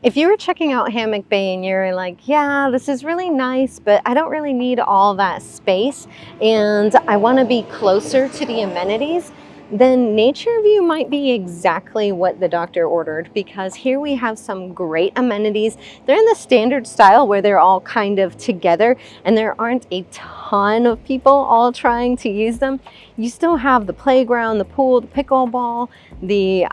If you were checking out Hammock Bay and you're like, yeah, this is really nice, but I don't really need all that space and I want to be closer to the amenities, then NatureView might be exactly what the doctor ordered, because here we have some great amenities. They're in the standard style where they're all kind of together and there aren't a ton of people all trying to use them. You still have the playground, the pool, the pickleball, the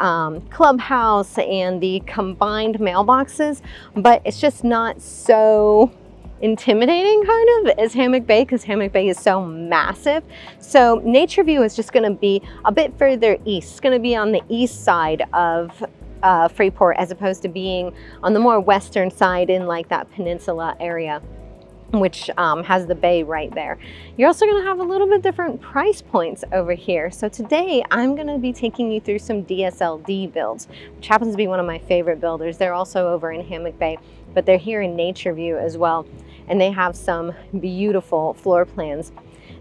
clubhouse, and the combined mailboxes, but it's just not so intimidating kind of as Hammock Bay, because Hammock Bay is so massive. So NatureView is just going to be a bit further east. It's going to be on the east side of Freeport, as opposed to being on the more western side in like that peninsula area, which has the bay right there. You're also going to have a little bit different price points over here. So today I'm going to be taking you through some DSLD builds, which happens to be one of my favorite builders. They're also over in Hammock Bay, but they're here in NatureView as well. And they have some beautiful floor plans.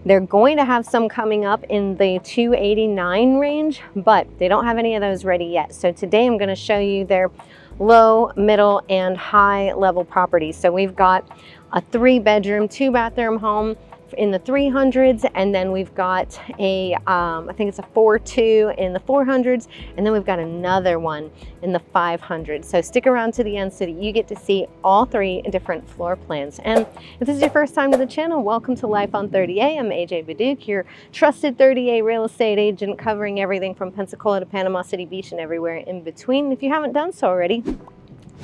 They're going to have some coming up in the 289 range, but they don't have any of those ready yet. So today I'm going to show you their low, middle, and high level properties. So we've got a 3-bedroom, 2-bathroom home in the 300s, and then we've got a I think it's a 4.2 in the 400s, and then we've got another one in the 500s. So stick around to the end so that you get to see all 3 different floor plans. And if this is your first time to the channel, welcome to Life on 30A. I'm AJ Baduke, your trusted 30A real estate agent, covering everything from Pensacola to Panama City Beach and everywhere in between. If you haven't done so already,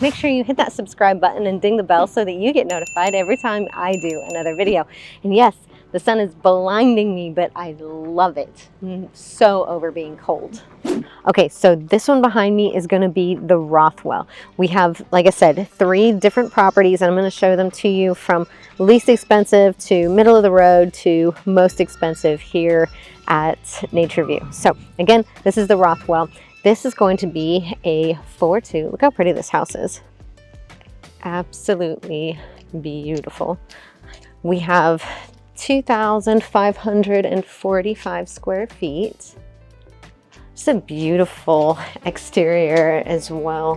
make sure you hit that subscribe button and ding the bell so that you get notified every time I do another video. And yes, the sun is blinding me, but I love it. I'm so over being cold. Okay, so this one behind me is going to be the Rothwell. We have, like I said, 3 different properties, and I'm going to show them to you from least expensive to middle of the road to most expensive here at NatureView. So again, this is the Rothwell. This is going to be a 4.2. Look how pretty this house is. Absolutely beautiful. We have 2,545 square feet. Just a beautiful exterior as well.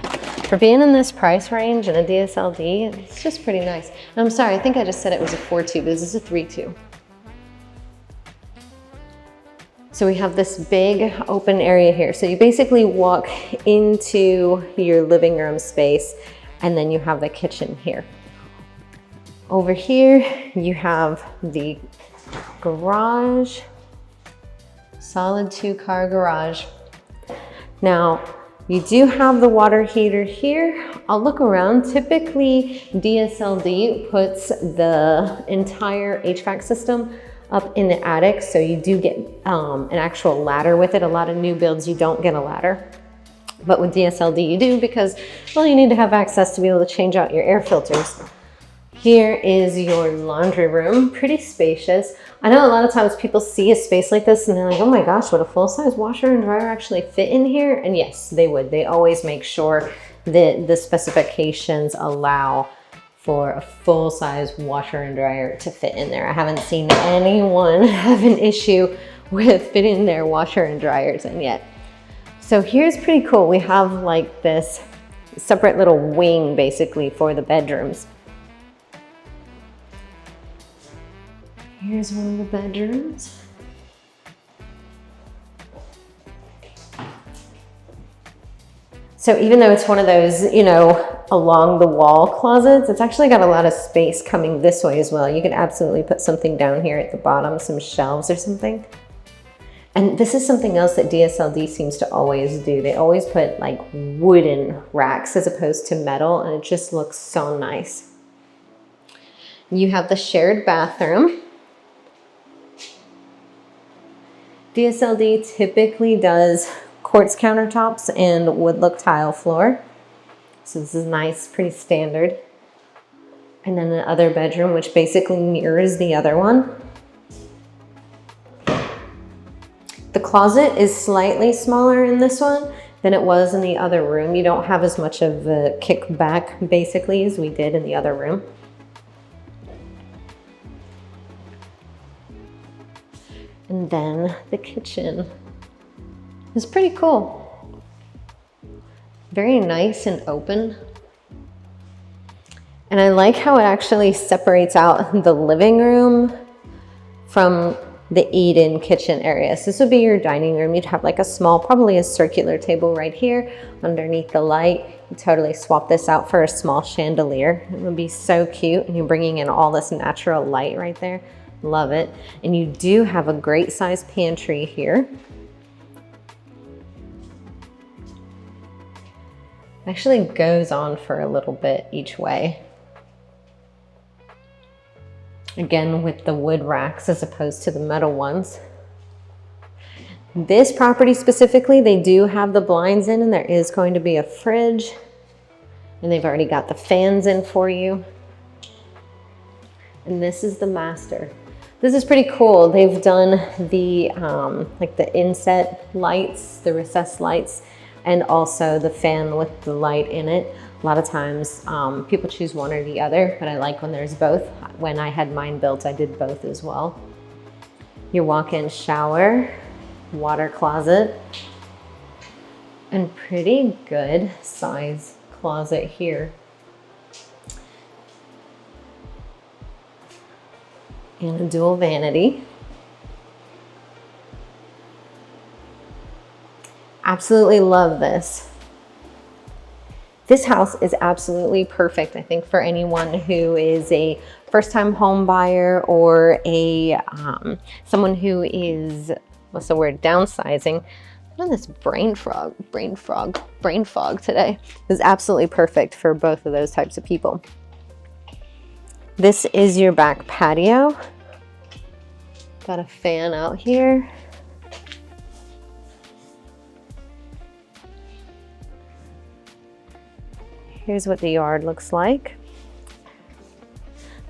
For being in this price range and a DSLD, it's just pretty nice. And I'm sorry, I think I just said it was a 4.2, but this is a 3.2. So we have this big open area here. So you basically walk into your living room space, and then you have the kitchen here. Over here, you have the garage, solid 2-car garage. Now, you do have the water heater here. I'll look around. Typically, DSLD puts the entire HVAC system up in the attic, so you do get an actual ladder with it. A lot of new builds, you don't get a ladder, but with DSLD you do, because, well, you need to have access to be able to change out your air filters. Here is your laundry room, pretty spacious. I know a lot of times people see a space like this and they're like, oh my gosh, would a full-size washer and dryer actually fit in here? And yes, they would. They always make sure that the specifications allow for a full-size washer and dryer to fit in there. I haven't seen anyone have an issue with fitting their washer and dryers in yet. So here's pretty cool. We have like this separate little wing basically for the bedrooms. Here's one of the bedrooms. So even though it's one of those, you know, along the wall closets, it's actually got a lot of space coming this way as well. You could absolutely put something down here at the bottom, some shelves or something. And this is something else that DSLD seems to always do. They always put like wooden racks as opposed to metal, and it just looks so nice. You have the shared bathroom. DSLD typically does quartz countertops and wood look tile floor. So this is nice, pretty standard. And then the other bedroom, which basically mirrors the other one. The closet is slightly smaller in this one than it was in the other room. You don't have as much of the kickback basically as we did in the other room. And then the kitchen is pretty cool. Very nice and open. And I like how it actually separates out the living room from the eat-in kitchen area. So this would be your dining room. You'd have like a small, probably a circular table right here underneath the light. You totally swap this out for a small chandelier. It would be so cute. And you're bringing in all this natural light right there. Love it. And you do have a great size pantry here. Actually goes on for a little bit each way. Again, with the wood racks as opposed to the metal ones. This property specifically, they do have the blinds in, and there is going to be a fridge. And they've already got the fans in for you. And this is the master. This is pretty cool. They've done the like the inset lights, the recessed lights, and also the fan with the light in it. A lot of times people choose one or the other, but I like when there's both. When I had mine built, I did both as well. Your walk-in shower, water closet, and pretty good size closet here. And a dual vanity. Absolutely love this. This house is absolutely perfect, I think, for anyone who is a first-time home buyer or a someone who is, what's the word, downsizing. I'm on this brain fog today. Is absolutely perfect for both of those types of people. This is your back patio. Got a fan out here. Here's what the yard looks like.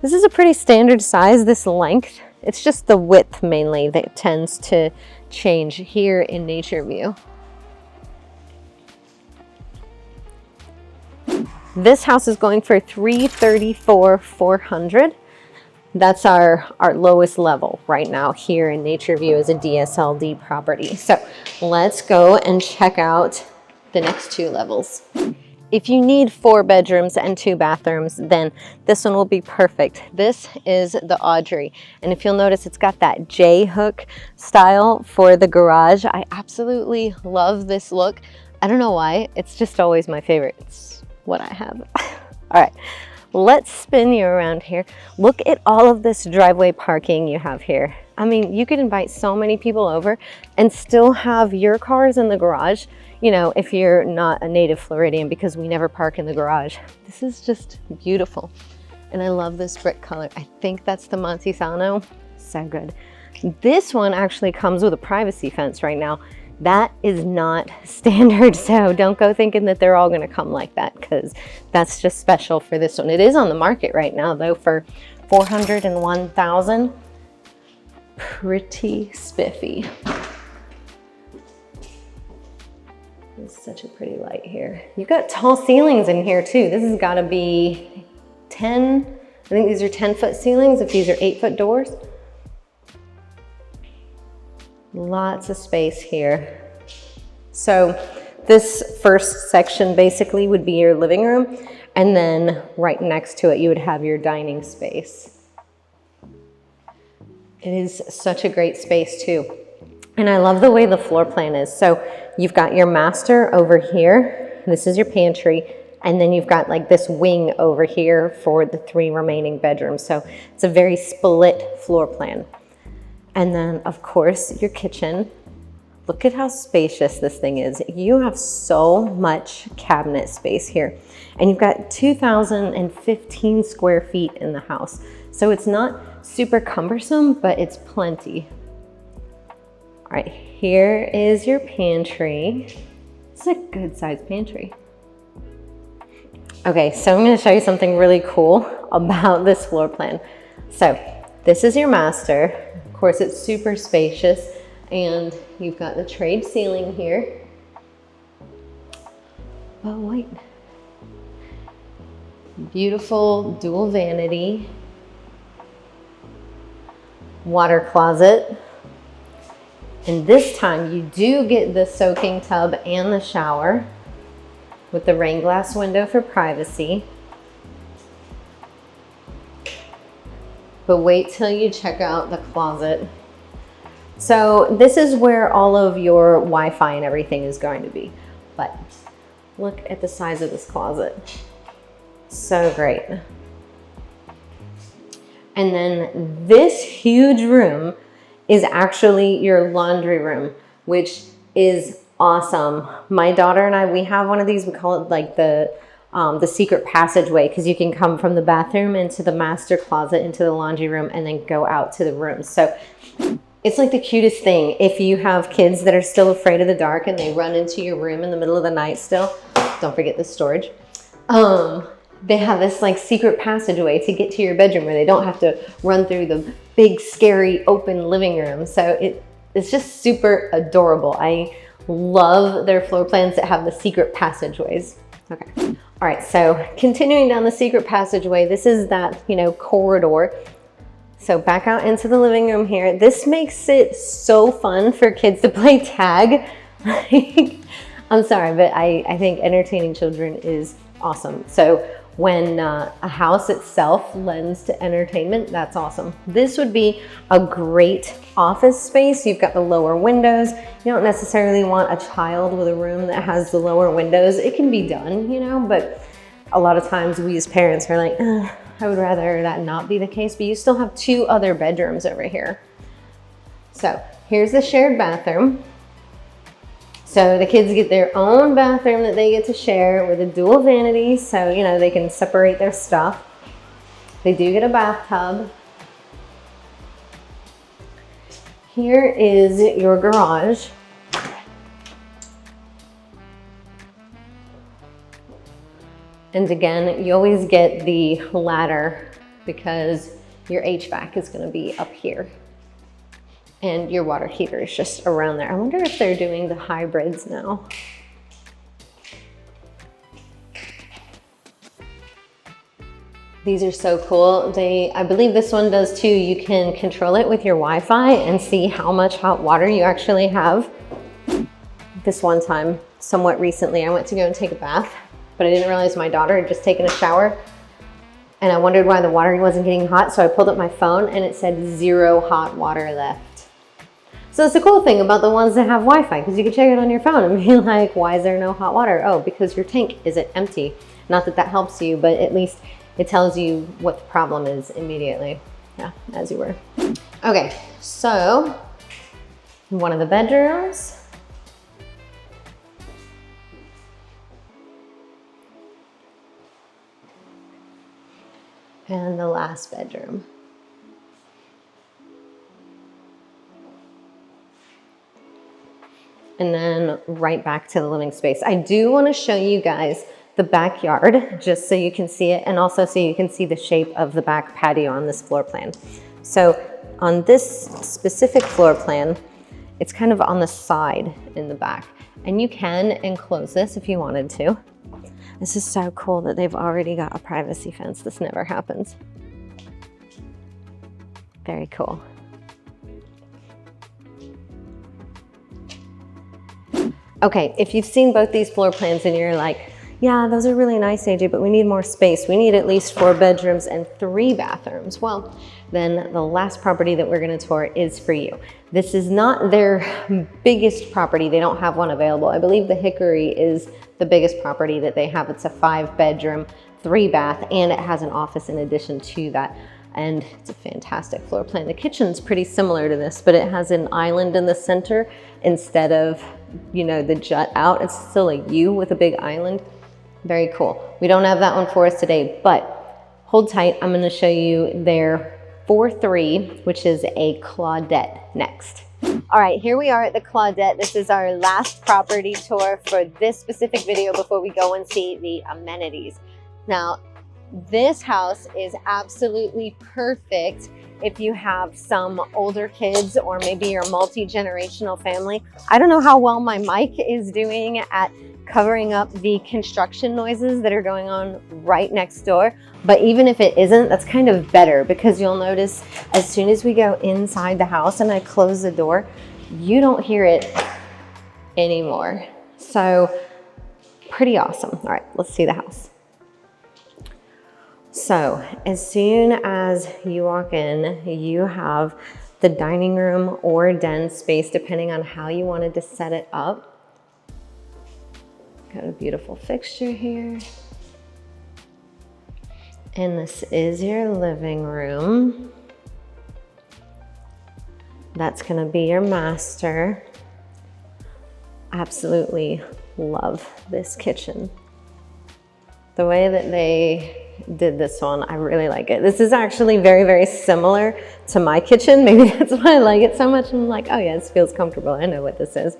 This is a pretty standard size, this length. It's just the width mainly that tends to change here in NatureView. This house is going for $334,400. That's our lowest level right now here in NatureView as a DSLD property. So let's go and check out the next two levels. If you need 4 bedrooms and 2 bathrooms, then this one will be perfect. This is the Audrey. And if you'll notice, it's got that J-hook style for the garage. I absolutely love this look. I don't know why. It's just always my favorite. It's what I have. All right, let's spin you around here. Look at all of this driveway parking you have here. I mean, you could invite so many people over and still have your cars in the garage. You know, if you're not a native Floridian, because we never park in the garage. This is just beautiful. And I love this brick color. I think that's the Montesano. So good. This one actually comes with a privacy fence right now. That is not standard, so don't go thinking that they're all gonna come like that, because that's just special for this one. It is on the market right now though for $401,000. Pretty spiffy. It's such a pretty light here. You've got tall ceilings in here too. This has gotta be 10, I think these are 10-foot ceilings if these are 8-foot doors. Lots of space here. So this first section basically would be your living room, and then right next to it you would have your dining space. It is such a great space too. And I love the way the floor plan is. So you've got your master over here. This is your pantry. And then you've got like this wing over here for the 3 remaining bedrooms. So it's a very split floor plan. And then of course your kitchen. Look at how spacious this thing is. You have so much cabinet space here. And you've got 2,015 square feet in the house. So it's not super cumbersome, but it's plenty. All right, here is your pantry. It's a good sized pantry. Okay, so I'm gonna show you something really cool about this floor plan. So this is your master. Of course, it's super spacious, and you've got the trade ceiling here. Oh, wait. Beautiful dual vanity. Water closet. And this time you do get the soaking tub and the shower with the rain glass window for privacy. but wait till you check out the closet. So this is where all of your Wi-Fi and everything is going to be. But look at the size of this closet. So great. And then this huge room is actually your laundry room, which is awesome. My daughter and I, we have one of these. We call it like the secret passageway, because you can come from the bathroom into the master closet, into the laundry room, and then go out to the room. So it's like the cutest thing. If you have kids that are still afraid of the dark and they run into your room in the middle of the night still, don't forget the storage. They have this like secret passageway to get to your bedroom where they don't have to run through the big, scary, open living room. So it's just super adorable. I love their floor plans that have the secret passageways. Okay. All right, so continuing down the secret passageway, this is that, you know, corridor. So back out into the living room here. This makes it so fun for kids to play tag. I'm sorry, but I think entertaining children is awesome. So when a house itself lends to entertainment, that's awesome. This would be a great office space. You've got the lower windows. You don't necessarily want a child with a room that has the lower windows. It can be done, you know, but a lot of times we as parents are like, I would rather that not be the case, but you still have two other bedrooms over here. So here's the shared bathroom. So the kids get their own bathroom that they get to share with a dual vanity, so you know they can separate their stuff. They do get a bathtub. Here is your garage. And again, you always get the ladder because your HVAC is going to be up here. And your water heater is just around there. I wonder if they're doing the hybrids now. These are so cool. I believe this one does too. You can control it with your Wi-Fi and see how much hot water you actually have. This one time, somewhat recently, I went to go and take a bath, but I didn't realize my daughter had just taken a shower. And I wondered why the water wasn't getting hot. So I pulled up my phone and it said 0 hot water left. So it's the cool thing about the ones that have Wi-Fi, because you can check it on your phone and be like, why is there no hot water? Oh, because your tank isn't empty. Not that that helps you, but at least it tells you what the problem is immediately. Yeah, as you were. Okay, so one of the bedrooms. And the last bedroom. And then right back to the living space. I do want to show you guys the backyard just so you can see it, and also so you can see the shape of the back patio on this floor plan. So on this specific floor plan, it's kind of on the side in the back, and you can enclose this if you wanted to. This is so cool that they've already got a privacy fence. This never happens. Very cool. Okay, if you've seen both these floor plans and you're like, yeah, those are really nice, AJ, but we need more space. We need at least 4 bedrooms and 3 bathrooms. Well, then the last property that we're gonna tour is for you. This is not their biggest property. They don't have one available. I believe the Hickory is the biggest property that they have. It's a 5 bedroom, 3 bath, and it has an office in addition to that. And it's a fantastic floor plan. The kitchen's pretty similar to this, but it has an island in the center instead of, you know, the jut out. It's still a U with a big island. Very cool. We don't have that one for us today, but hold tight. I'm gonna show you their 4-3, which is a Claudette next. All right, here we are at the Claudette. This is our last property tour for this specific video before we go and see the amenities. Now, this house is absolutely perfect if you have some older kids or maybe you're a multi-generational family. I don't know how well my mic is doing at covering up the construction noises that are going on right next door, but even if it isn't, that's kind of better, because you'll notice as soon as we go inside the house and I close the door, you don't hear it anymore. So pretty awesome. All right, let's see the house. So as soon as you walk in, you have the dining room or den space, depending on how you wanted to set it up. Got a beautiful fixture here. And this is your living room. That's gonna be your master. Absolutely love this kitchen. The way that they did this one, I really like it. This is actually very, very similar to my kitchen. Maybe that's why I like it so much. I'm like, oh yeah, this feels comfortable. I know what this is.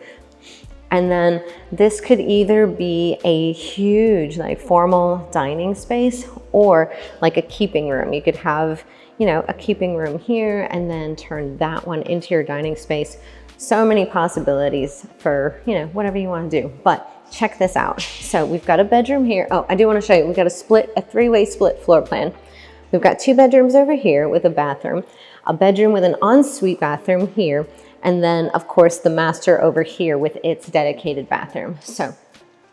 And then this could either be a huge like formal dining space or like a keeping room. You could have, you know, a keeping room here and then turn that one into your dining space. So many possibilities for, you know, whatever you want to do. But check this out. So we've got a bedroom here. Oh, I do want to show you, we've got a three-way split floor plan. We've got 2 bedrooms over here with a bathroom, a bedroom with an ensuite bathroom here, and then of course the master over here with its dedicated bathroom. So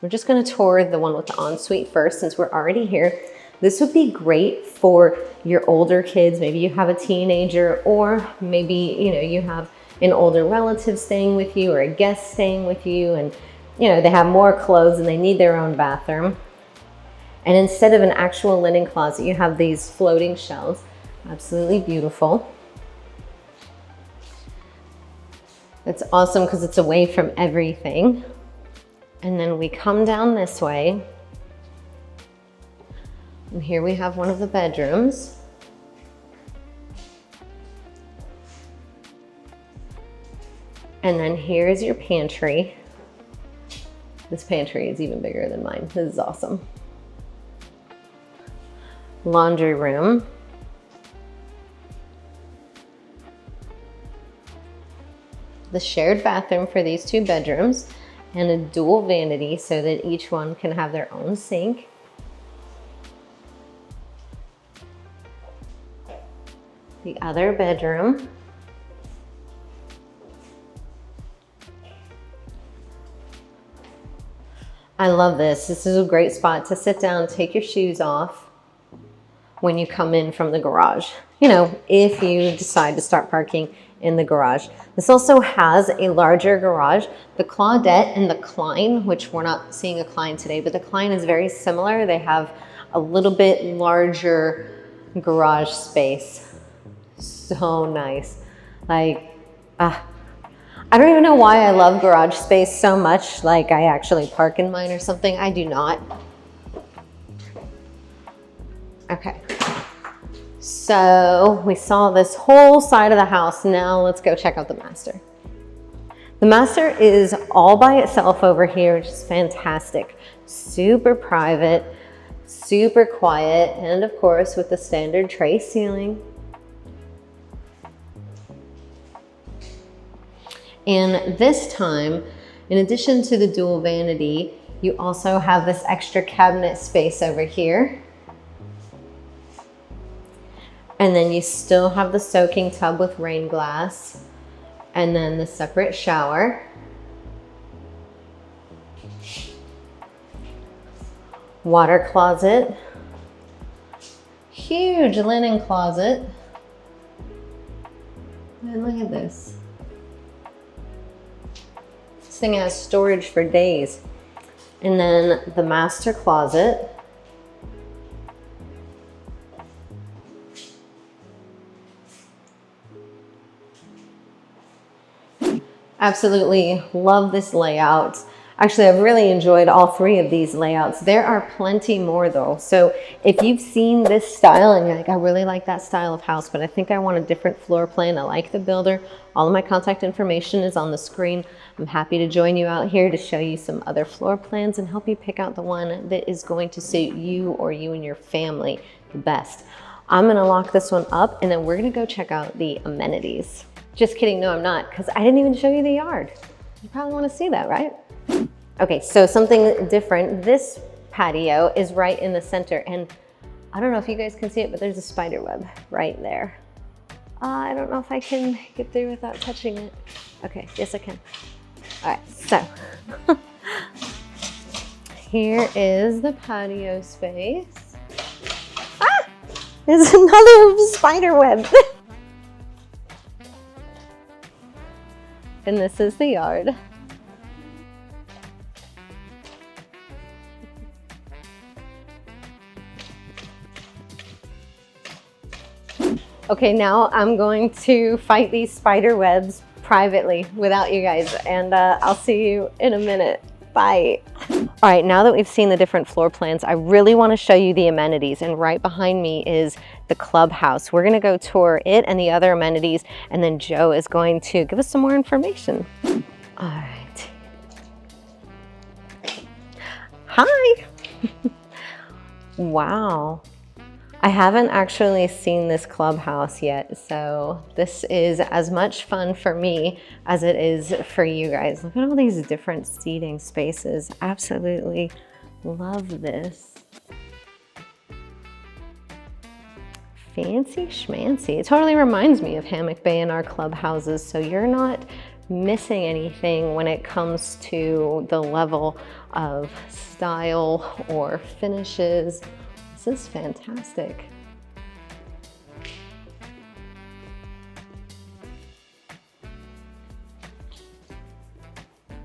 we're just going to tour the one with the ensuite first since we're already here. This would be great for your older kids. Maybe you have a teenager, or maybe, you know, you have an older relative staying with you or a guest staying with you, and you know, they have more clothes and they need their own bathroom. And instead of an actual linen closet, you have these floating shelves. Absolutely beautiful. It's awesome because it's away from everything. And then we come down this way. And here we have one of the bedrooms. And then here's your pantry. This pantry is even bigger than mine. This is awesome. Laundry room. The shared bathroom for these 2 bedrooms and a dual vanity so that each one can have their own sink. The other bedroom. I love this. This is a great spot to sit down, take your shoes off when you come in from the garage. You know, if you decide to start parking in the garage. This also has a larger garage. The Claudette and the Klein, which we're not seeing a Klein today, but the Klein is very similar. They have a little bit larger garage space. So nice. Like, I don't even know why I love garage space so much, like I actually park in mine or something. I do not. Okay. So we saw this whole side of the house. Now let's go check out the master. The master is all by itself over here, which is fantastic. Super private, super quiet, and of course with the standard tray ceiling. And this time, in addition to the dual vanity, you also have this extra cabinet space over here. And then you still have the soaking tub with rain glass, and then the separate shower. Water closet. Huge linen closet. And look at this. This thing has storage for days. And then the master closet. Absolutely love this layout. Actually, I've really enjoyed all 3 of these layouts. There are plenty more though. So if you've seen this style and you're like, I really like that style of house, but I think I want a different floor plan. I like the builder. All of my contact information is on the screen. I'm happy to join you out here to show you some other floor plans and help you pick out the one that is going to suit you or you and your family the best. I'm gonna lock this one up and then we're gonna go check out the amenities. Just kidding, no I'm not, because I didn't even show you the yard. You probably want to see that, right? Okay, so something different. This patio is right in the center, and I don't know if you guys can see it, but there's a spider web right there. I don't know if I can get through without touching it. Okay, yes I can. All right, so here is the patio space. Ah! There's another spider web. And this is the yard. Okay, now I'm going to fight these spider webs privately without you guys, and I'll see you in a minute. Bye. All right, now that we've seen the different floor plans, I really want to show you the amenities, and right behind me is the clubhouse. We're going to go tour it and the other amenities, and then Joe is going to give us some more information. All right. Hi. Wow. I haven't actually seen this clubhouse yet, so this is as much fun for me as it is for you guys. Look at all these different seating spaces. Absolutely love this. Fancy schmancy. It totally reminds me of Hammock Bay in our clubhouses, so you're not missing anything when it comes to the level of style or finishes. This is fantastic.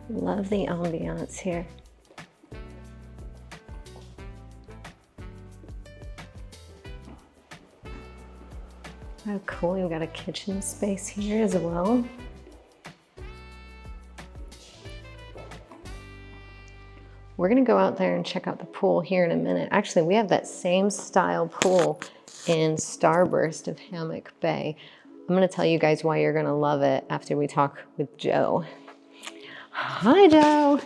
Love the ambiance here. Oh, cool. We've got a kitchen space here as well. We're gonna go out there and check out the pool here in a minute. Actually, we have that same style pool in Starburst of Hammock Bay. I'm gonna tell you guys why you're gonna love it after we talk with Joe. Hi, Joe.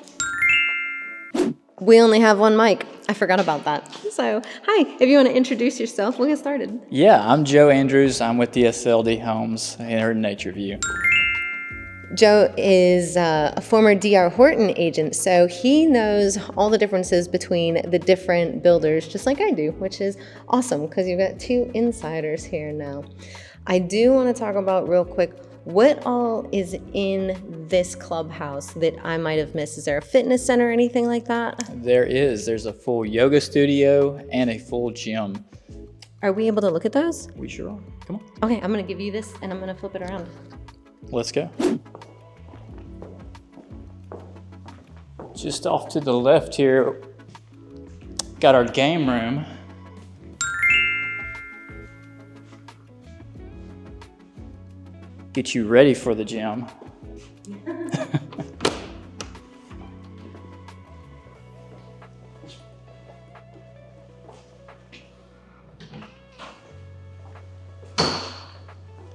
We only have one mic. I forgot about that. So, hi, if you wanna introduce yourself, we'll get started. Yeah, I'm Joe Andrews. I'm with the SLD Homes here in NatureView. Joe is a former D.R. Horton agent, so he knows all the differences between the different builders, just like I do, which is awesome because you've got two insiders here now. I do want to talk about real quick what all is in this clubhouse that I might have missed. Is there a fitness center or anything like that? There is. There's a full yoga studio and a full gym. Are we able to look at those? We sure are. Come on. Okay, I'm going to give you this and I'm going to flip it around. Let's go. Just off to the left here, got our game room. Get you ready for the gym.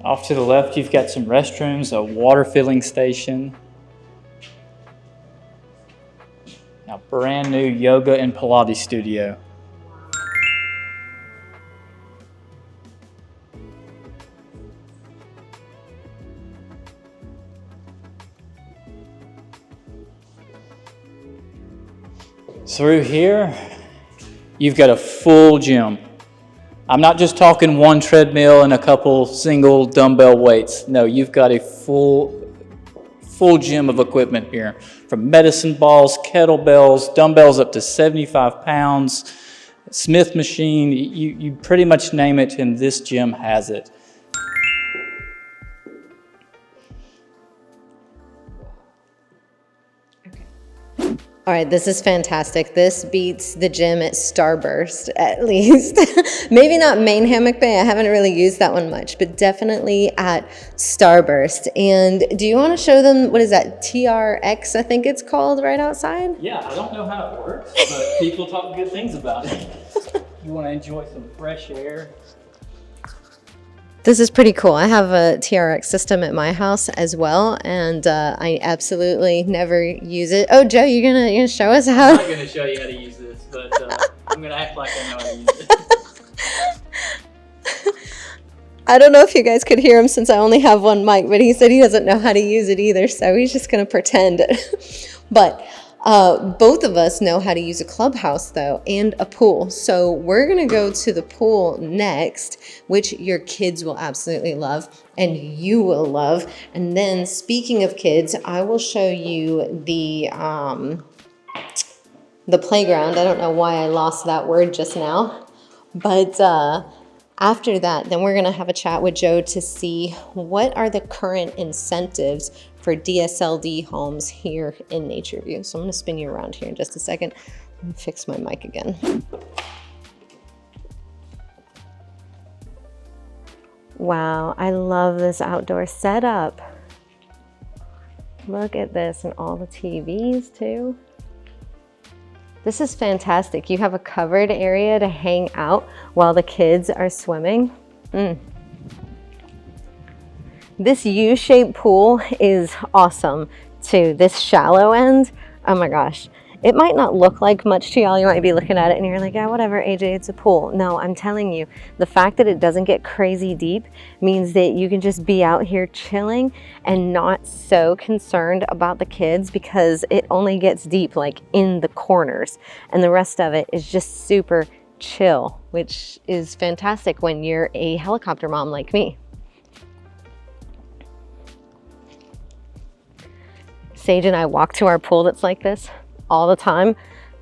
Off to the left, you've got some restrooms, a water filling station. Now, brand new yoga and Pilates studio. Through here, you've got a full gym. I'm not just talking one treadmill and a couple single dumbbell weights. No, you've got a full gym of equipment here. From medicine balls, kettlebells, dumbbells up to 75 pounds, Smith machine, you pretty much name it and this gym has it. All right, this is fantastic. This beats the gym at Starburst, at least. Maybe not main Hammock Bay. I haven't really used that one much, but definitely at Starburst. And do you want to show them, what is that, TRX, I think it's called, right outside? Yeah, I don't know how it works, but people talk good things about it. You want to enjoy some fresh air. This is pretty cool. I have a TRX system at my house as well, and I absolutely never use it. Oh, Joe, you're gonna show us how? I'm not going to show you how to use this, but I'm going to act like I know how to use it. I don't know if you guys could hear him since I only have one mic, but he said he doesn't know how to use it either, so he's just going to pretend. But both of us know how to use a clubhouse, though, and a pool. So we're going to go to the pool next, which your kids will absolutely love, and you will love. And then, speaking of kids, I will show you the playground. I don't know why I lost that word just now, but After that, then we're going to have a chat with Joe to see what are the current incentives for DSLD homes here in NatureView. So I'm going to spin you around here in just a second. Let me fix my mic again. Wow, I love this outdoor setup. Look at this, and all the TVs too. This is fantastic. You have a covered area to hang out while the kids are swimming. This U-shaped pool is awesome too. This shallow end, oh my gosh. It might not look like much to y'all. You might be looking at it and you're like, yeah, whatever, AJ, it's a pool. No, I'm telling you, the fact that it doesn't get crazy deep means that you can just be out here chilling and not so concerned about the kids, because it only gets deep like in the corners, and the rest of it is just super chill, which is fantastic when you're a helicopter mom like me. Sage and I walk to our pool that's like this all the time,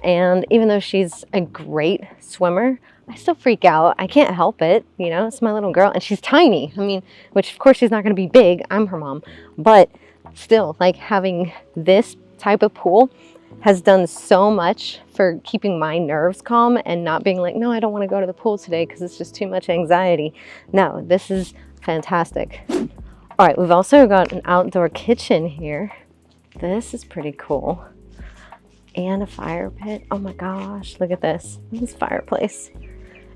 and even though she's a great swimmer, I still freak out. I can't help it, you know, it's my little girl, and she's tiny. I mean, which of course she's not going to be big, I'm her mom, but still, like, having this type of pool has done so much for keeping my nerves calm and not being like, no, I don't want to go to the pool today because it's just too much anxiety. No, this is fantastic. All right, we've also got an outdoor kitchen here. This is pretty cool. And a fire pit. Oh my gosh, look at this. This fireplace.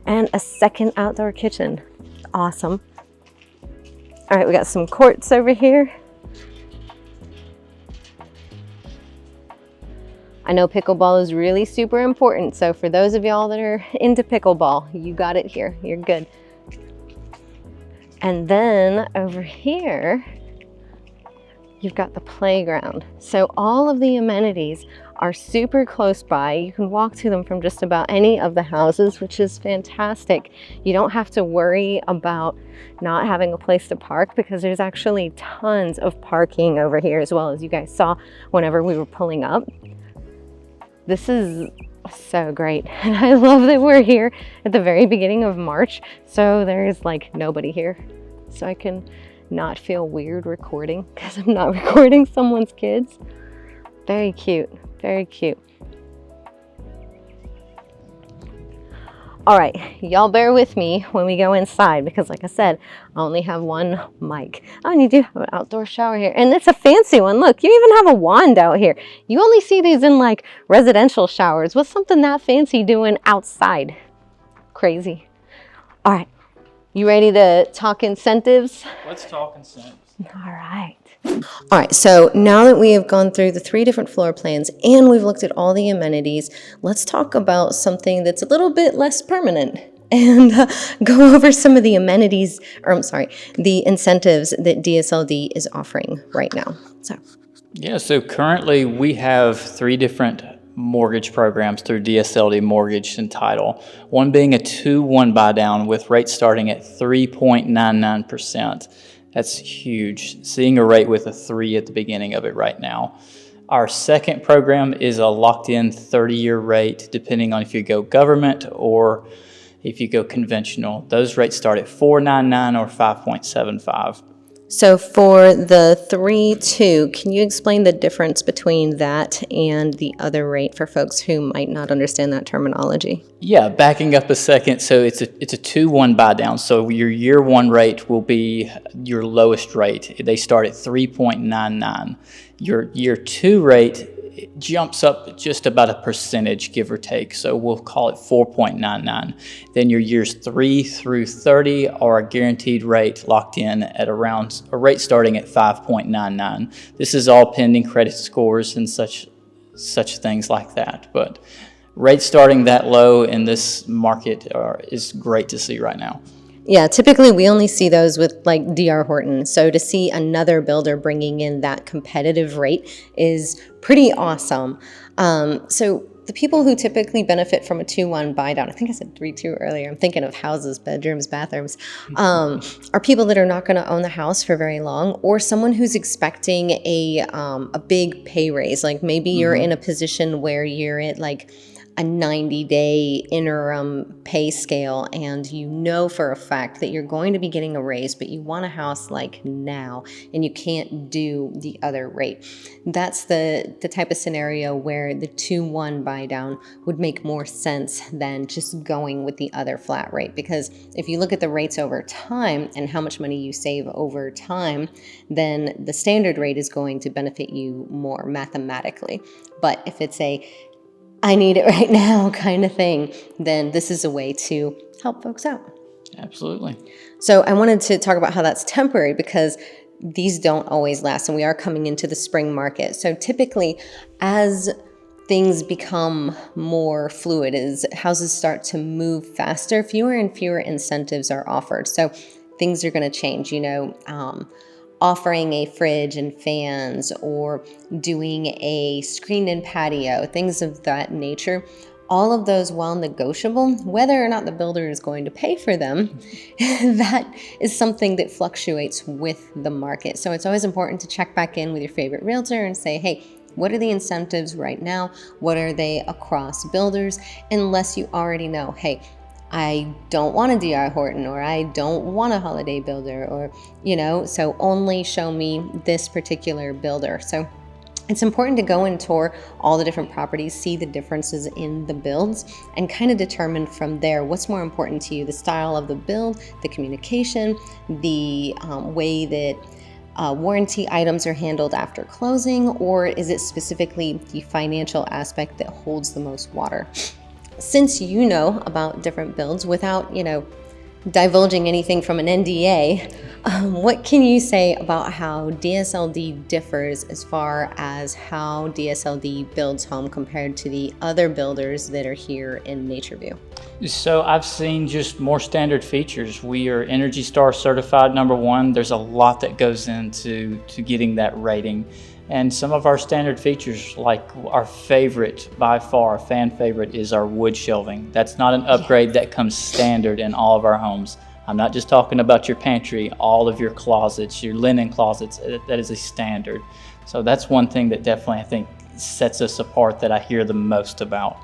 And a second outdoor kitchen. Awesome. All right, we got some courts over here. I know pickleball is really super important, so for those of y'all that are into pickleball, you got it here. You're good. And then over here, you've got the playground. So all of the amenities are super close by. You can walk to them from just about any of the houses, which is fantastic. You don't have to worry about not having a place to park, because there's actually tons of parking over here as well, as you guys saw whenever we were pulling up. This is so great. And I love that we're here at the very beginning of March, so there's like nobody here. So I can not feel weird recording, because I'm not recording someone's kids. Very cute, very cute. All right, y'all bear with me when we go inside, because like I said, I only have one mic. Oh, and you do have an outdoor shower here, and it's a fancy one. Look, you even have a wand out here. You only see these in like residential showers. What's something that fancy doing outside? Crazy. All right, you ready to talk incentives? Let's talk incentives. All right. All right, so now that we have gone through the 3 different floor plans and we've looked at all the amenities, let's talk about something that's a little bit less permanent and go over some of the amenities, or I'm sorry, the incentives that DSLD is offering right now. So currently we have 3 different mortgage programs through DSLD Mortgage and Title. One being a 2-1 buy down with rates starting at 3.99%. That's huge. Seeing a rate with a 3 at the beginning of it right now. Our second program is a locked-in 30-year rate, depending on if you go government or if you go conventional. Those rates start at 4.99 or 5.75. So for the 3-2, can you explain the difference between that and the other rate for folks who might not understand that terminology? Yeah, backing up a second, so it's a 2-1 buy down. So your year 1 rate will be your lowest rate. They start at 3.99. Your year 2 rate jumps up just about a percentage, give or take. So we'll call it 4.99. Then your years 3 through 30 are a guaranteed rate locked in at around a rate starting at 5.99. This is all pending credit scores and such things like that. But rates starting that low in this market is great to see right now. Yeah, typically we only see those with like D.R. Horton. So to see another builder bringing in that competitive rate is pretty awesome. So the people who typically benefit from a 2-1 buy down, I think I said 3-2 earlier, I'm thinking of houses, bedrooms, bathrooms, are people that are not going to own the house for very long, or someone who's expecting a big pay raise. Like maybe you're in a position where you're at like a 90-day interim pay scale and you know for a fact that you're going to be getting a raise, but you want a house like now and you can't do the other rate. That's the type of scenario where the 2-1 buy down would make more sense than just going with the other flat rate. Because if you look at the rates over time and how much money you save over time, then the standard rate is going to benefit you more mathematically. But if it's I need it right now kind of thing, then this is a way to help folks out. Absolutely. So I wanted to talk about how that's temporary, because these don't always last, and we are coming into the spring market. So typically, as things become more fluid, as houses start to move faster, fewer and fewer incentives are offered. So things are going to change, offering a fridge and fans or doing a screened-in patio, things of that nature. All of those, while negotiable, whether or not the builder is going to pay for them, that is something that fluctuates with the market. So it's always important to check back in with your favorite realtor and say, hey, what are the incentives right now? What are they across builders? Unless you already know, hey, I don't want a D.R. Horton, or I don't want a Holiday Builder, or, so only show me this particular builder. So it's important to go and tour all the different properties, see the differences in the builds, and kind of determine from there what's more important to you: the style of the build, the communication, the way that warranty items are handled after closing, or is it specifically the financial aspect that holds the most water? Since you know about different builds without, divulging anything from an NDA, what can you say about how DSLD differs as far as how DSLD builds home compared to the other builders that are here in NatureView? So I've seen just more standard features. We are Energy Star certified #1. There's a lot that goes into getting that rating. And some of our standard features, like our favorite, by far, fan favorite, is our wood shelving. That's not an upgrade that comes standard in all of our homes. I'm not just talking about your pantry, all of your closets, your linen closets, that is a standard. So that's one thing that definitely, I think, sets us apart, that I hear the most about.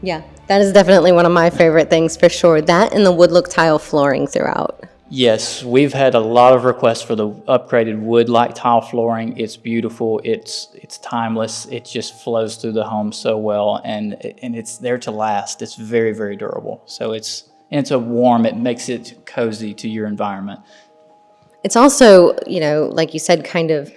Yeah, that is definitely one of my favorite things for sure. That and the wood look tile flooring throughout. Yes, we've had a lot of requests for the upgraded wood-like tile flooring. It's beautiful. It's timeless. It just flows through the home so well, and it's there to last. It's very, very durable. So it's a warm. It makes it cozy to your environment. It's also, like you said, kind of,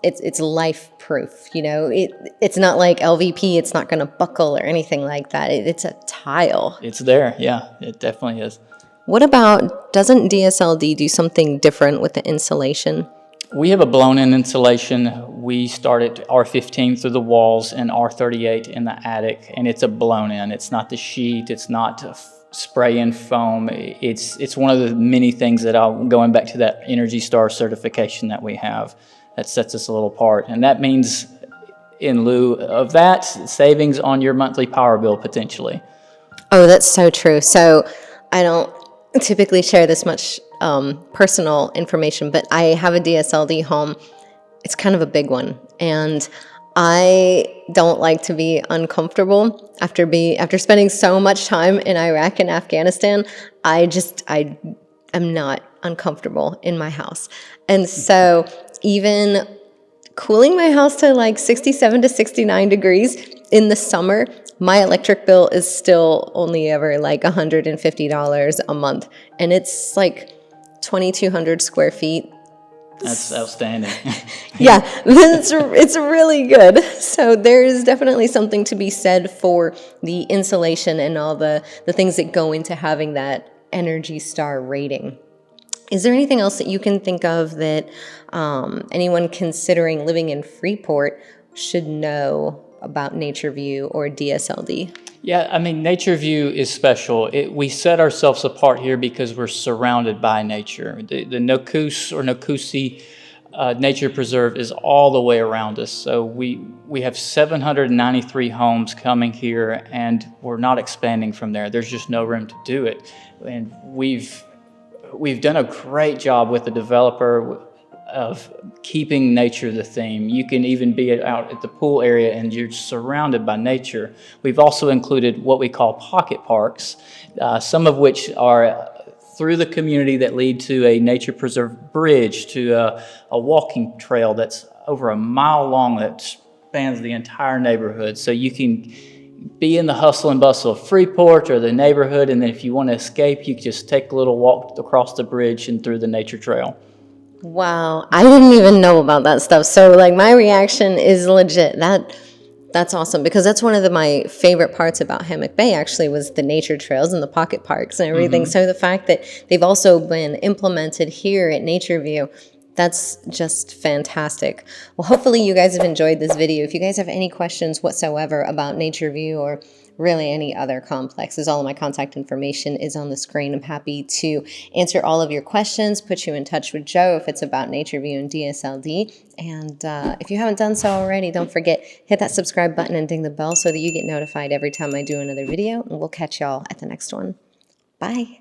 it's life proof. It's not like LVP. It's not going to buckle or anything like that. It's a tile. It's there. Yeah, it definitely is. What about, doesn't DSLD do something different with the insulation? We have a blown-in insulation. We started R15 through the walls and R38 in the attic, and it's a blown-in. It's not the sheet. It's not spray-in foam. It's one of the many things that going back to that Energy Star certification that we have, that sets us a little apart. And that means, in lieu of that, savings on your monthly power bill potentially. Oh, that's so true. So I don't typically share this much personal information, but I have a DSLD home. It's kind of a big one, and I don't like to be uncomfortable after spending so much time in Iraq and Afghanistan. I am not uncomfortable in my house, and so even cooling my house to like 67 to 69 degrees in the summer, my electric bill is still only ever like $150 a month. And it's like 2,200 square feet. That's outstanding. Yeah, it's really good. So there is definitely something to be said for the insulation and all the things that go into having that Energy Star rating. Is there anything else that you can think of that anyone considering living in Freeport should know about NatureView or DSLD? Yeah, I mean, NatureView is special. We set ourselves apart here because we're surrounded by nature. The Nakus or Nakusi Nature Preserve is all the way around us. So we have 793 homes coming here, and we're not expanding from there. There's just no room to do it. And we've done a great job with the developer. of keeping nature the theme. You can even be out at the pool area and you're surrounded by nature. We've also included what we call pocket parks, some of which are through the community that lead to a nature preserve bridge, to a walking trail that's over a mile long that spans the entire neighborhood. So you can be in the hustle and bustle of Freeport or the neighborhood, and then if you want to escape, you can just take a little walk across the bridge and through the nature trail. Wow, I didn't even know about that stuff. So like my reaction is legit. That's awesome, because that's one of my favorite parts about Hammock Bay actually was the nature trails and the pocket parks and everything. Mm-hmm. So the fact that they've also been implemented here at NatureView, that's just fantastic. Well, hopefully you guys have enjoyed this video. If you guys have any questions whatsoever about NatureView or really any other complexes, all of my contact information is on the screen. I'm happy to answer all of your questions, put you in touch with Joe if it's about NatureView and DSLD. And if you haven't done so already, don't forget, hit that subscribe button and ding the bell so that you get notified every time I do another video. And we'll catch y'all at the next one. Bye.